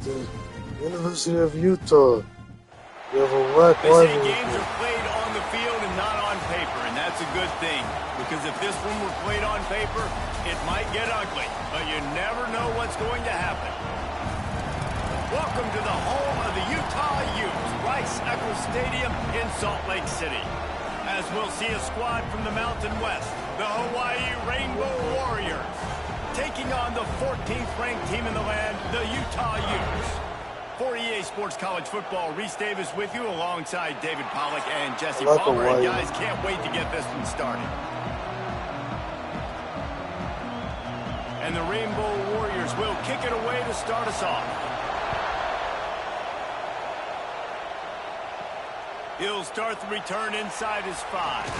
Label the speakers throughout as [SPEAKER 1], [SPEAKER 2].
[SPEAKER 1] The University of Utah. You have a whack
[SPEAKER 2] They say
[SPEAKER 1] rivalry.
[SPEAKER 2] games are played on the field and not on paper, and that's a good thing. Because if this one were played on paper, it might get ugly. But you never know what's going to happen. Welcome to the home of the Utah Utes, Rice-Eccles Stadium in Salt Lake City. As we'll see a squad from the Mountain West, the Hawaii Rainbow Warriors, taking on the 14th ranked team in the land, the Utah Utes. For EA Sports College Football, Reese Davis with you alongside David Pollack and Jesse Palmer. And guys, can't wait to get this one started. And the Rainbow Warriors will kick it away to start us off. He'll start the return inside his 5.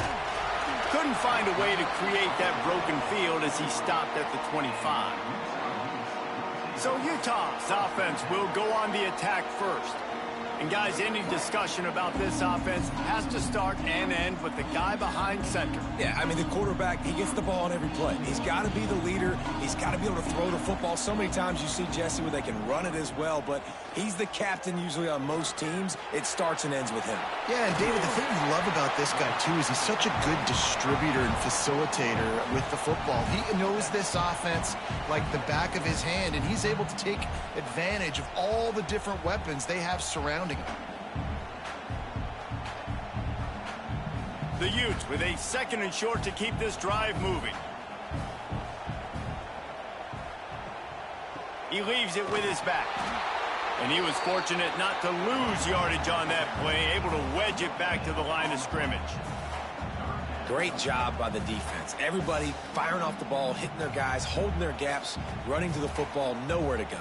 [SPEAKER 2] Couldn't find a way to create that broken field as he stopped at the 25. So Utah's offense will go on the attack first. And guys, any discussion about this offense has to start and end with the guy behind center.
[SPEAKER 3] Yeah, I mean, the quarterback, he gets the ball on every play. He's got to be the leader. He's got to be able to throw the football. So many times you see Jesse where they can run it as well, but he's the captain usually on most teams. It starts and ends with him.
[SPEAKER 4] Yeah, and David, the thing you love about this guy, too, is he's such a good distributor and facilitator with the football. He knows this offense like the back of his hand, and he's able to take advantage of all the different weapons they have surrounding him.
[SPEAKER 2] The Utes with a 2nd and short to keep this drive moving. He leaves it with his back. And he was fortunate not to lose yardage on that play, able to wedge it back to the line of scrimmage.
[SPEAKER 3] Great job by the defense. Everybody firing off the ball, hitting their guys, holding their gaps, running to the football, nowhere to go.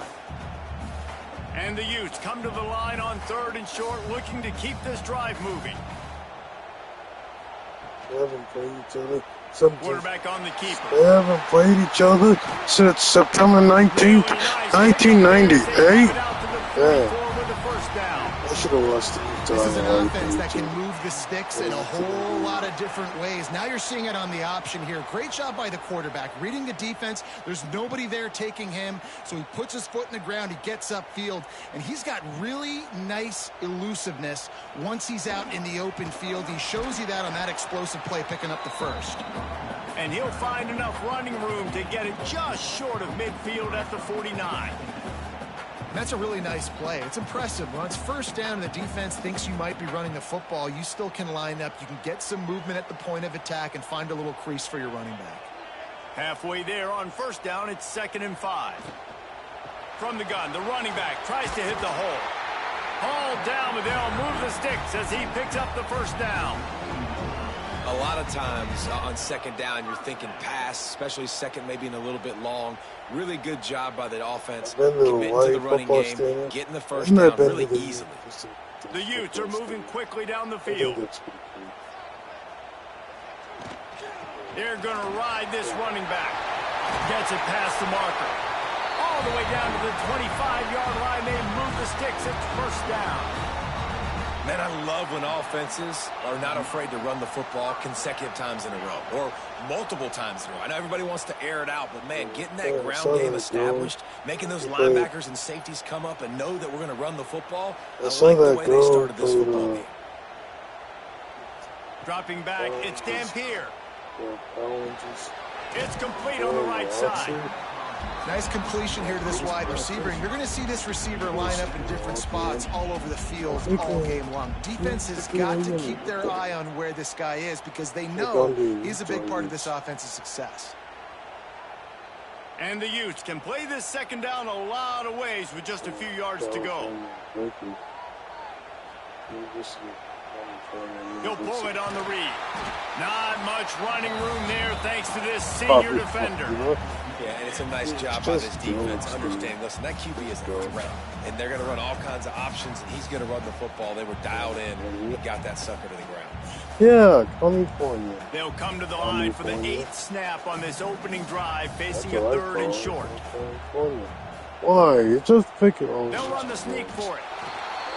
[SPEAKER 2] And the Utes come to the line on 3rd and short, looking to keep this drive moving.
[SPEAKER 1] They haven't played each other.
[SPEAKER 2] Quarterback on the keeper.
[SPEAKER 1] They haven't played each other since September 19th, 1998. Yeah. I should have lost to Utah.
[SPEAKER 4] This is an offense that can move the sticks in a whole lot of different ways. Now you're seeing it on the option here. Great job by the quarterback. Reading the defense. There's nobody there taking him. So he puts his foot in the ground. He gets upfield. And he's got really nice elusiveness once he's out in the open field. He shows you that on that explosive play, picking up the 1st.
[SPEAKER 2] And he'll find enough running room to get it just short of midfield at the 49.
[SPEAKER 4] That's a really nice play. It's impressive. When it's 1st down and the defense thinks you might be running the football, you still can line up. You can get some movement at the point of attack and find a little crease for your running back.
[SPEAKER 2] Halfway there on 1st down, it's 2nd and 5. From the gun, the running back tries to hit the hole. Hauled down, but they'll move the sticks as he picks up the 1st down.
[SPEAKER 3] A lot of times on 2nd down, you're thinking pass, especially 2nd, maybe in a little bit long. Really good job by the offense, committing to the running game, getting the 1st down really easily.
[SPEAKER 2] The Utes are moving quickly down the field. They're going to ride this running back. Gets it past the marker. All the way down to the 25-yard line. They move the sticks. It's 1st down.
[SPEAKER 3] Man, I love when offenses are not afraid to run the football consecutive times in a row or multiple times in a row. I know everybody wants to air it out, but, man, getting that ground game established, making those linebackers and safeties come up and know that we're going to run the football, I like the way they started this football game.
[SPEAKER 2] Dropping back, it's Dampier. It's complete on the right side.
[SPEAKER 4] Nice completion here to this wide receiver. And you're going to see this receiver line up in different spots all over the field all game long. Defense has got to keep their eye on where this guy is because they know he's a big part of this offense's success.
[SPEAKER 2] And the Utes can play this second down a lot of ways with just a few yards to go. He'll pull it on the read. Not much running room there thanks to this senior defender.
[SPEAKER 3] Yeah, and it's a nice job by this defense. Understand, listen, that QB is a threat, and they're going to run all kinds of options, and he's going to run the football. They were dialed in and got that sucker to the ground.
[SPEAKER 1] Yeah, California.
[SPEAKER 2] They'll come to the line for the 8th snap on this opening drive, facing a 3rd and short.
[SPEAKER 1] Why? You just pick it on.
[SPEAKER 2] They'll run the sneak for it.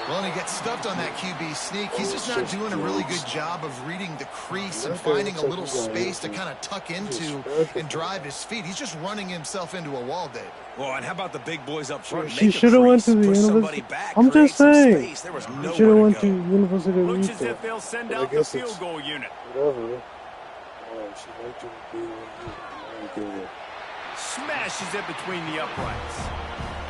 [SPEAKER 4] Well, and he gets stuffed on that QB sneak. He's just not doing a really good job of reading the crease and finding a little space to kind of tuck into and drive his feet. He's just running himself into a wall, Dave.
[SPEAKER 3] Well, and how about the big boys up front?
[SPEAKER 1] She should have went to the university. I'm just saying. She should have went to University of Utah.
[SPEAKER 2] Looks as if they'll send out the field goal unit.
[SPEAKER 1] Whatever.
[SPEAKER 2] Smashes it between the uprights.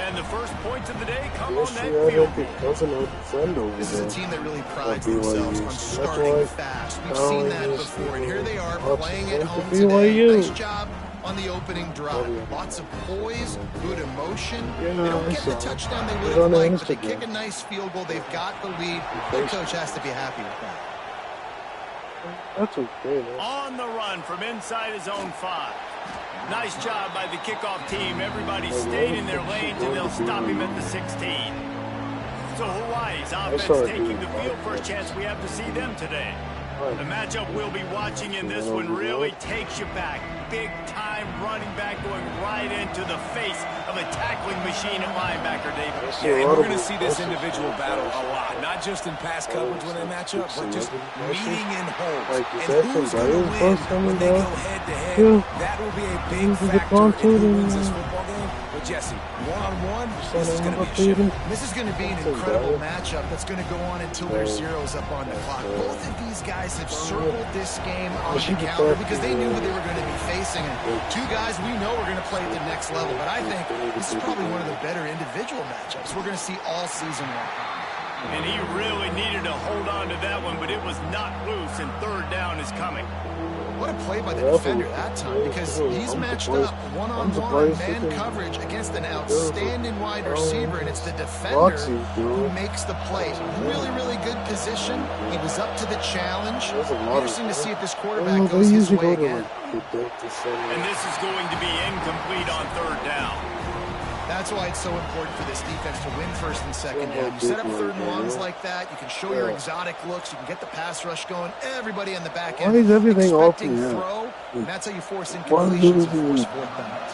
[SPEAKER 2] And the first points of the day come on that field goal.
[SPEAKER 4] This is a team that really prides themselves on starting fast. We've seen that before, and here they are playing at home today. Nice job on the opening drive. Lots of poise, good emotion. They don't get the touchdown they would have liked, but they kick a nice field goal. They've got the lead. Their coach has to be happy with that.
[SPEAKER 1] That's okay, man.
[SPEAKER 2] On the run from inside his own 5. Nice job by the kickoff team. Everybody stayed in their lanes, and they'll stop him at the 16. So Hawaii's offense taking the field. First chance we have to see them today. The matchup we'll be watching in this one really takes you back. Big-time running back going right into the face of a tackling machine at linebacker, David.
[SPEAKER 3] Yeah, and we're going to see this individual battle a lot. Not just in pass coverage when they match up, but just meeting in holes. And who's going to win when they go head-to-head? That will be a big factor in who wins this football game. But Jesse, one-on-one, this is going to be a shootout.
[SPEAKER 4] This is going to be an incredible matchup that's going to go on until there's zeros up on the clock. Both of these guys have circled this game on the calendar because they knew who they were going to be facing. And two guys we know are going to play at the next level. But I think this is probably one of the better individual matchups we're going to see all season long.
[SPEAKER 2] And he really needed to hold on to that one, but it was not loose, and 3rd down is coming.
[SPEAKER 4] What a play by the defender that time, because he's matched up one-on-one man coverage against an outstanding wide receiver, and it's the defender who makes the play. Really, really good position. He was up to the challenge. Interesting to see if this quarterback goes his way again.
[SPEAKER 2] And this is going to be incomplete on 3rd down.
[SPEAKER 4] That's why it's so important for this defense to win 1st and 2nd down. You set up 3rd and longs like that. You can show your exotic looks. You can get the pass rush going. Everybody on the back end expecting throw. And that's how you force incompletions and force 4th downs.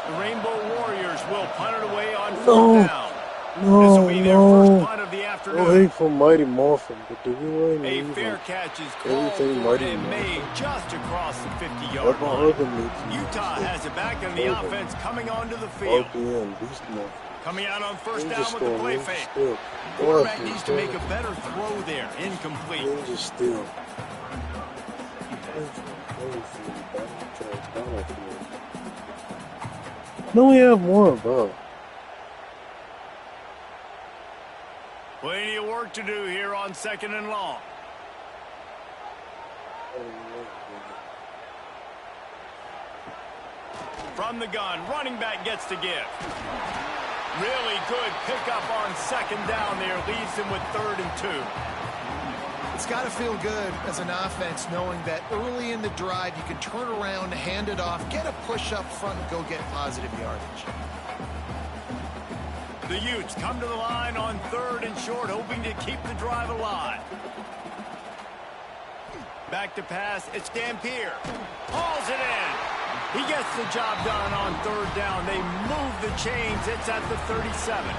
[SPEAKER 2] The Rainbow Warriors will punt it away on 4th down. This will be their first punt of the afternoon.
[SPEAKER 1] No hate for Mighty Morphin, but do we really need
[SPEAKER 2] a fair catch is called for and made just across the 50-yard line. Utah has it back, and the offense coming onto the field. Coming out on 1st down with the play fake. Quarterback needs to make a better throw there. Incomplete.
[SPEAKER 1] No, we have more about.
[SPEAKER 2] Plenty of work to do here on 2nd and long. From the gun, running back gets to give. Really good pickup on 2nd down there. Leaves him with 3rd and 2.
[SPEAKER 4] It's got to feel good as an offense knowing that early in the drive you can turn around, hand it off, get a push up front, and go get positive yardage.
[SPEAKER 2] The Utes come to the line on 3rd and short, hoping to keep the drive alive. Back to pass, it's Dampier. Hauls it in. He gets the job done on 3rd down. They move the chains. It's at the 37.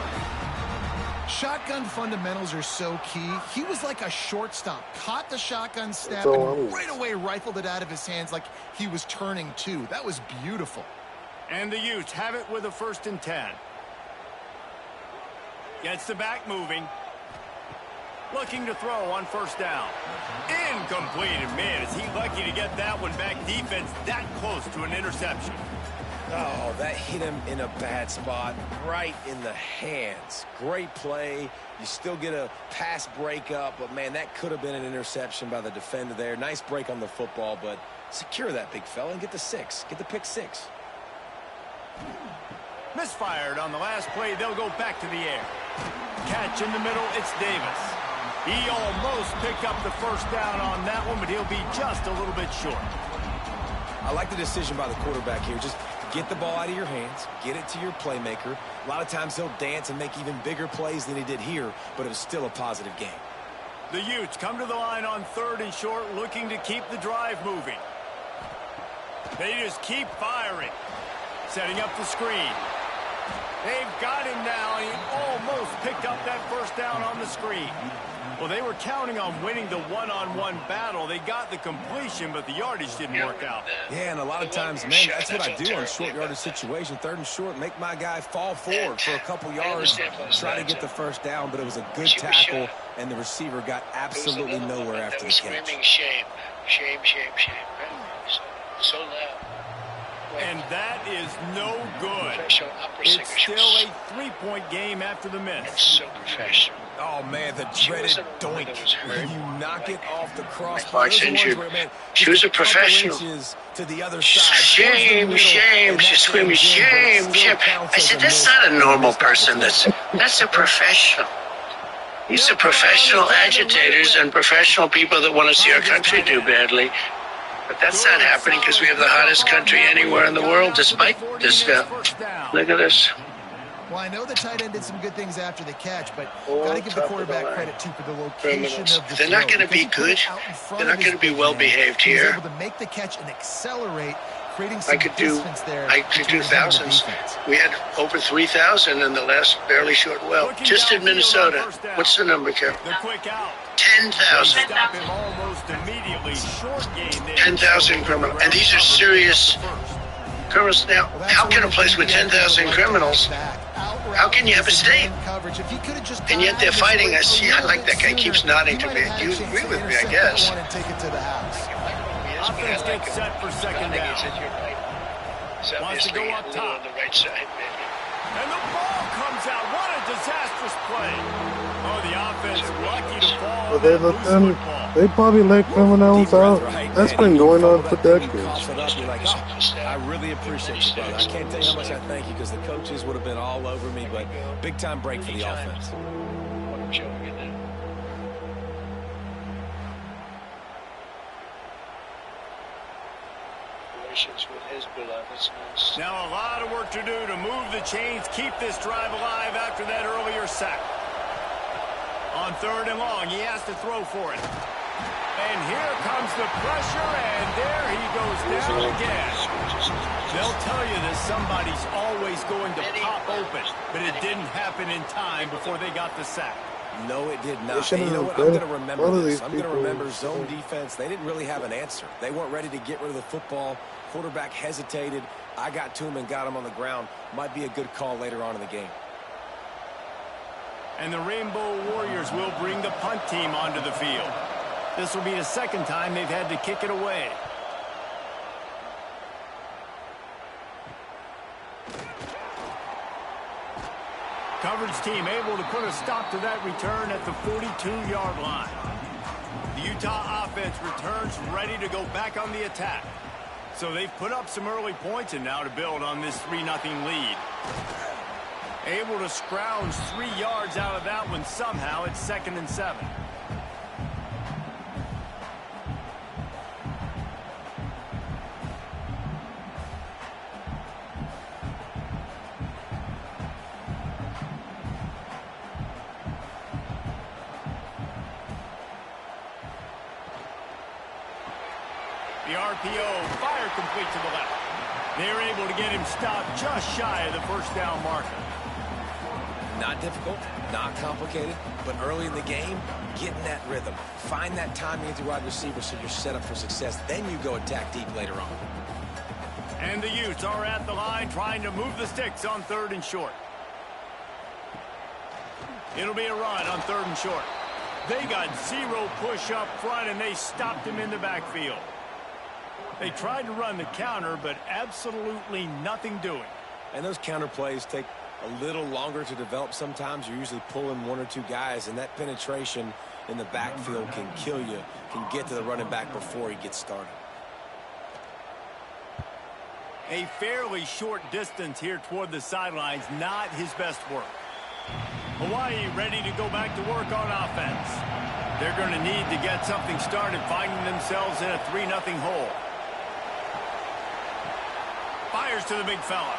[SPEAKER 4] Shotgun fundamentals are so key. He was like a shortstop. Caught the shotgun snap and right away rifled it out of his hands like he was turning two. That was beautiful.
[SPEAKER 2] And the Utes have it with a 1st and 10. Gets the back moving. Looking to throw on 1st down. Incomplete. And man, is he lucky to get that one back. Defense that close to an interception.
[SPEAKER 3] Oh, that hit him in a bad spot, right in the hands. Great play. You still get a pass breakup, but, man, that could have been an interception by the defender there. Nice break on the football, but secure that big fella and get the 6. Get the pick 6.
[SPEAKER 2] Misfired on the last play. They'll go back to the air. Catch in the middle. It's Davis. He almost picked up the first down on that one, but he'll be just a little bit short.
[SPEAKER 3] I like the decision by the quarterback here. Just get the ball out of your hands, get it to your playmaker. A lot of times he'll dance and make even bigger plays than he did here, but it was still a positive game.
[SPEAKER 2] The Utes come to the line on 3rd and short, looking to keep the drive moving. They just keep firing. Setting up the screen. They've got him now. He almost picked up that first down on the screen. Well, they were counting on winning the one-on-one battle. They got the completion, but the yardage didn't work out.
[SPEAKER 3] Yeah, and a lot of times, man, that's what I do on short yardage situation. 3rd and short, make my guy fall forward for a couple yards, try to get the first down, but it was a good tackle, and the receiver got absolutely nowhere after the catch.
[SPEAKER 5] Shame, shame, shame, shame. So loud.
[SPEAKER 2] And that is no good. It's still a 3-point game after the miss.
[SPEAKER 5] It's so professional.
[SPEAKER 3] Oh, man, the dreaded doink. You knock it off the crossbar.
[SPEAKER 5] She was a professional.
[SPEAKER 3] To the other side.
[SPEAKER 5] Shame, shame. She's screaming, shame, shame. I said, that's not a normal person. That's a professional. These are professional agitators and professional people that want to see our country do badly. But that's not happening because we have the hottest country anywhere in the world, despite this stuff. Look at this.
[SPEAKER 4] Well, I know the tight end did some good things after the catch, but got to give the quarterback credit, too, for the location of the
[SPEAKER 5] They're not going to be good. They're not going to be well-behaved here.
[SPEAKER 4] Able to make the catch and accelerate, creating some
[SPEAKER 5] I could do
[SPEAKER 4] between
[SPEAKER 5] thousands. We had over 3,000 in the last barely short well. Just in Minnesota. What's the number, Kevin?
[SPEAKER 2] The quick out.
[SPEAKER 5] 10,000. 10,000 criminals. And these are serious criminals. Now, how can a place with 10,000 criminals, how can you have a state? And yet they're fighting us. I like that guy. He keeps nodding to me. You agree with me, I guess.
[SPEAKER 2] Offense gets set for 2nd down. Wants to go up top.
[SPEAKER 5] On the right side,
[SPEAKER 2] and the ball comes out. What a disastrous play. Oh, the offense lucky to fall.
[SPEAKER 1] But they probably let criminals out. That's been going on for decades.
[SPEAKER 3] I really appreciate you, brother. I can't tell you how much I thank you because the coaches would have been all over me, but big time break for the offense.
[SPEAKER 2] Now a lot of work to do to move the chains, keep this drive alive after that earlier sack. On 3rd and long, he has to throw for it. And here comes the pressure, and there he goes down again. They'll tell you that somebody's always going to pop open, but it didn't happen in time before they got the sack.
[SPEAKER 3] No, it did not. And you know what? I'm going to remember this. I'm going to remember zone defense. They didn't really have an answer. They weren't ready to get rid of the football. Quarterback hesitated. I got to him and got him on the ground. Might be a good call later on in the game.
[SPEAKER 2] And the Rainbow Warriors will bring the punt team onto the field. This will be the 2nd time they've had to kick it away. Coverage team able to put a stop to that return at the 42-yard line. The Utah offense returns ready to go back on the attack. So they've put up some early points and now to build on this 3-0 lead. Able to scrounge 3 yards out of that one somehow. It's 2nd and 7. The RPO, fire complete to the left. They're able to get him stopped just shy of the first down marker.
[SPEAKER 3] Not difficult, not complicated, but early in the game, get in that rhythm. Find that timing with your wide receiver so you're set up for success. Then you go attack deep later on.
[SPEAKER 2] And the Utes are at the line trying to move the sticks on 3rd and short. It'll be a run on 3rd and short. They got zero push up front, and they stopped him in the backfield. They tried to run the counter, but absolutely nothing doing.
[SPEAKER 3] And those counter plays take a little longer to develop sometimes. You're usually pulling one or two guys, and that penetration in the backfield can kill you, can get to the running back before he gets started.
[SPEAKER 2] A fairly short distance here toward the sidelines, not his best work. Hawaii ready to go back to work on offense. They're going to need to get something started, finding themselves in a 3-0 hole. Fires to the big fella.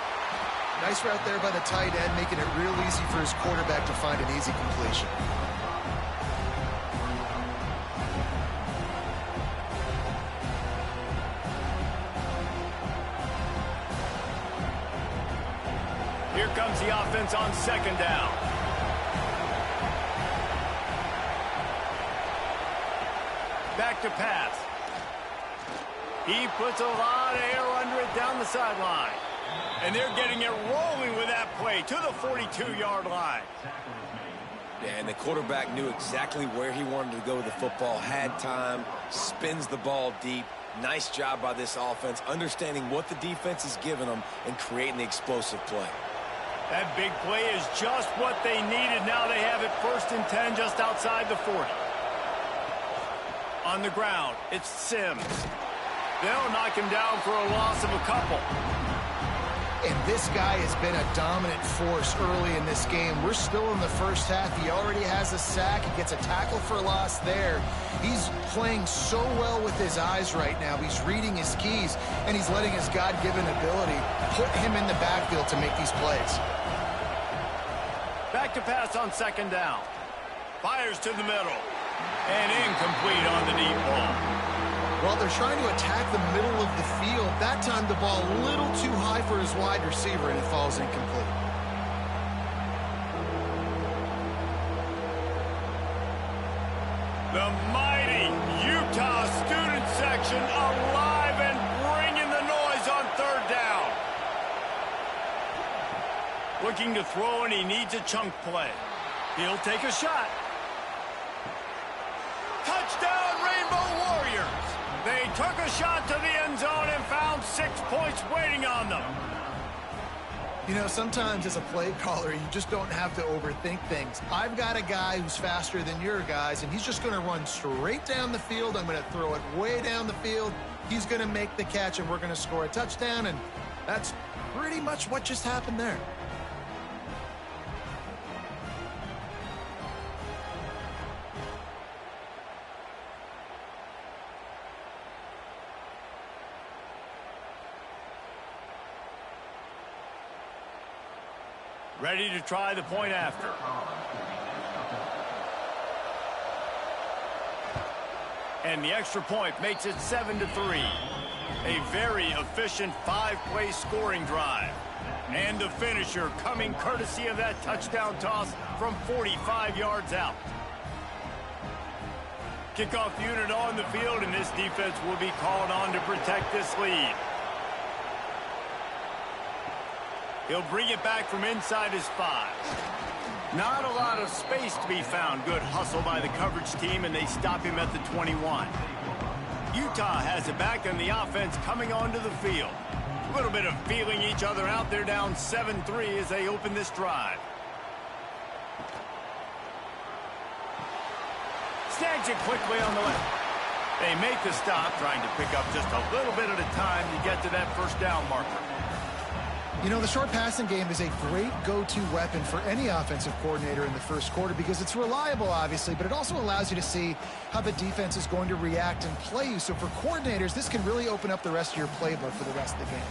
[SPEAKER 4] Nice route there by the tight end, making it real easy for his quarterback to find an easy completion.
[SPEAKER 2] Here comes the offense on second down. Back to pass. He puts a lot of air under it down the sideline. And they're getting it rolling with that play to the 42-yard line.
[SPEAKER 3] Yeah, and the quarterback knew exactly where he wanted to go with the football, had time, spins the ball deep. Nice job by this offense, understanding what the defense is giving them and creating the explosive play.
[SPEAKER 2] That big play is just what they needed. Now they have it 1st and 10 just outside the 40. On the ground, it's Sims. They'll knock him down for a loss of a couple.
[SPEAKER 4] And this guy has been a dominant force early in this game. We're still in the first half. He already has a sack. He gets a tackle for a loss there. He's playing so well with his eyes right now. He's reading his keys, and he's letting his God-given ability put him in the backfield to make these plays.
[SPEAKER 2] Back to pass on second down. Fires to the middle. And incomplete on the deep ball.
[SPEAKER 4] Well, they're trying to attack the middle of the field. That time the ball a little too high for his wide receiver, and it falls incomplete.
[SPEAKER 2] The mighty Utah student section alive and bringing the noise on third down. Looking to throw, and he needs a chunk play. He'll take a shot. Touchdown, Rainbow Warriors! They took a shot to the end zone and found 6 points waiting on them.
[SPEAKER 4] You know, sometimes as a play caller, you just don't have to overthink things. I've got a guy who's faster than your guys, and he's just going to run straight down the field. I'm going to throw it way down the field. He's going to make the catch, and we're going to score a touchdown, and that's pretty much what just happened there.
[SPEAKER 2] Ready to try the point after. And the extra point makes it 7-3. A very efficient 5-play scoring drive. And the finisher coming courtesy of that touchdown toss from 45 yards out. Kickoff unit on the field, and this defense will be called on to protect this lead. He'll bring it back from inside his 5. Not a lot of space to be found. Good hustle by the coverage team, and they stop him at the 21. Utah has it back, and the offense coming onto the field. A little bit of feeling each other out. They're down 7-3 as they open this drive. Snags it quickly on the left. They make the stop, trying to pick up just a little bit at a time to get to that first down marker.
[SPEAKER 4] You know, the short passing game is a great go-to weapon for any offensive coordinator in the first quarter because it's reliable, obviously, but it also allows you to see how the defense is going to react and play you. So for coordinators, this can really open up the rest of your playbook for the rest of the game.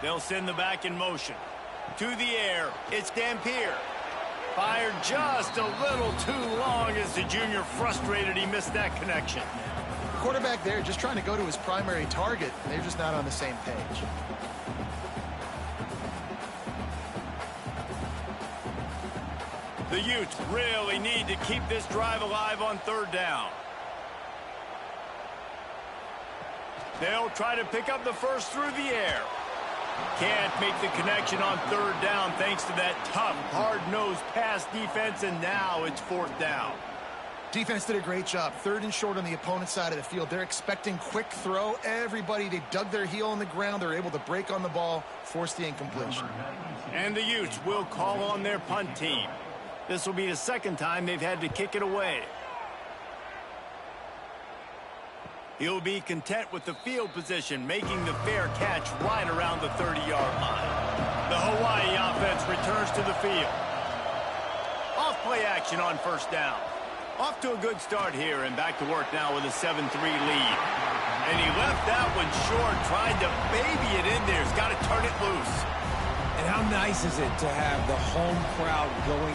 [SPEAKER 2] They'll send the back in motion. To the air, it's Dampier. Fired just a little too long as the junior frustrated he missed that connection.
[SPEAKER 4] Quarterback there just trying to go to his primary target, and they're just not on the same page.
[SPEAKER 2] The Utes really need to keep this drive alive on third down. They'll try to pick up the first through the air. Can't make the connection on third down thanks to that tough, hard-nosed pass defense, and now it's fourth down.
[SPEAKER 4] Defense did a great job. Third and short on the opponent's side of the field. They're expecting quick throw. Everybody, they dug their heel on the ground. They're able to break on the ball, force the incompletion.
[SPEAKER 2] And the Utes will call on their punt team. This will be the second time they've had to kick it away. He'll be content with the field position, making the fair catch right around the 30-yard line. The Hawaii offense returns to the field. Off-play action on first down. Off to a good start here, and back to work now with a 7-3 lead. And he left that one short, tried to baby it in there. He's got to turn it loose.
[SPEAKER 3] And how nice is it to have the home crowd going